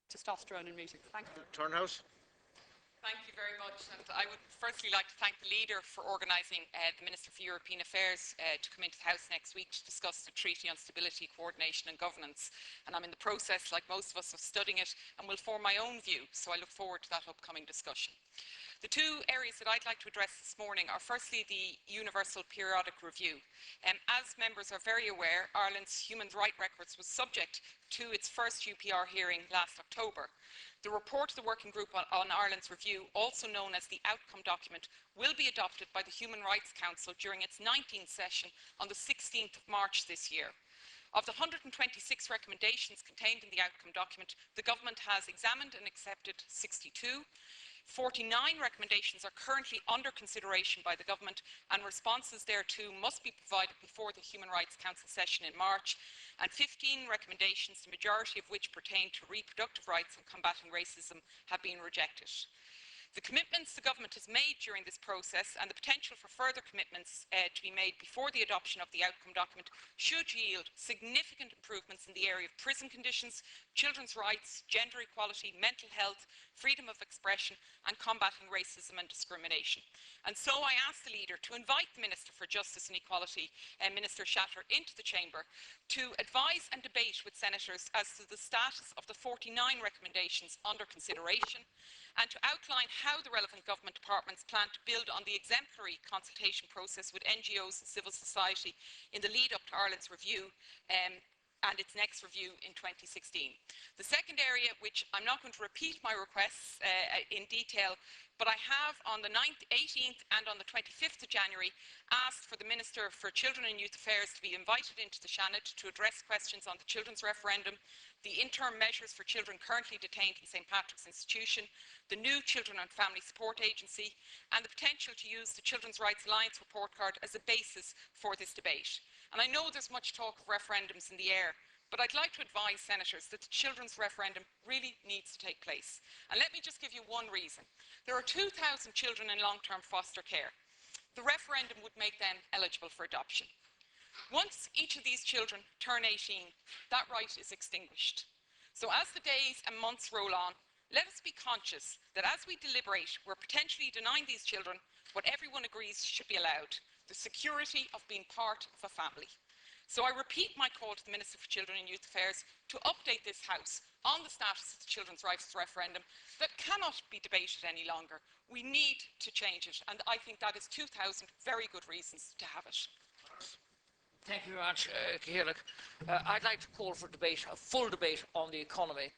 testosterone in meetings. Thank you. Turnhout. Thank you very much. And I would firstly like to thank the leader for organising the Minister for European Affairs to come into the House next week to discuss the Treaty on Stability, Coordination and Governance. And I'm in the process, like most of us, of studying it and will form my own view. So I look forward to that upcoming discussion. The two areas that I'd like to address this morning are firstly the Universal Periodic Review. As members are very aware, Ireland's human rights records was subject to its first UPR hearing last October. The report of the Working Group on Ireland's review, also known as the Outcome Document, will be adopted by the Human Rights Council during its 19th session on the 16th of March this year. Of the 126 recommendations contained in the Outcome Document, the Government has examined and accepted 62. 49 recommendations are currently under consideration by the Government, and responses thereto must be provided before the Human Rights Council session in March, and 15 recommendations, the majority of which pertain to reproductive rights and combating racism, have been rejected. The commitments the Government has made during this process and the potential for further commitments to be made before the adoption of the Outcome Document should yield significant improvements in the area of prison conditions, children's rights, gender equality, mental health, freedom of expression and combating racism and discrimination. And so I ask the leader to invite the Minister for Justice and Equality, Minister Shatter, into the Chamber to advise and debate with senators as to the status of the 49 recommendations under consideration, and to outline how the relevant government departments plan to build on the exemplary consultation process with NGOs and civil society in the lead up to Ireland's review and its next review in 2016. The second area, which I'm not going to repeat my requests in detail, but I have on the 18th and on the 25th of January asked for the Minister for Children and Youth Affairs to be invited into the Seanad to address questions on the children's referendum, the interim measures for children currently detained in St Patrick's Institution, the new Children and Family Support Agency, and the potential to use the Children's Rights Alliance report card as a basis for this debate. And I know there's much talk of referendums in the air, but I'd like to advise senators that the children's referendum really needs to take place. And let me just give you one reason. There are 2,000 children in long-term foster care. The referendum would make them eligible for adoption. Once each of these children turn 18, that right is extinguished. So as the days and months roll on, let us be conscious that as we deliberate, we're potentially denying these children what everyone agrees should be allowed, the security of being part of a family. So I repeat my call to the Minister for Children and Youth Affairs to update this House on the status of the children's rights referendum that cannot be debated any longer. We need to change it, and I think that is 2,000 very good reasons to have it. Thank you very much, Ciarán. I'd like to call for debate, a full debate on the economy.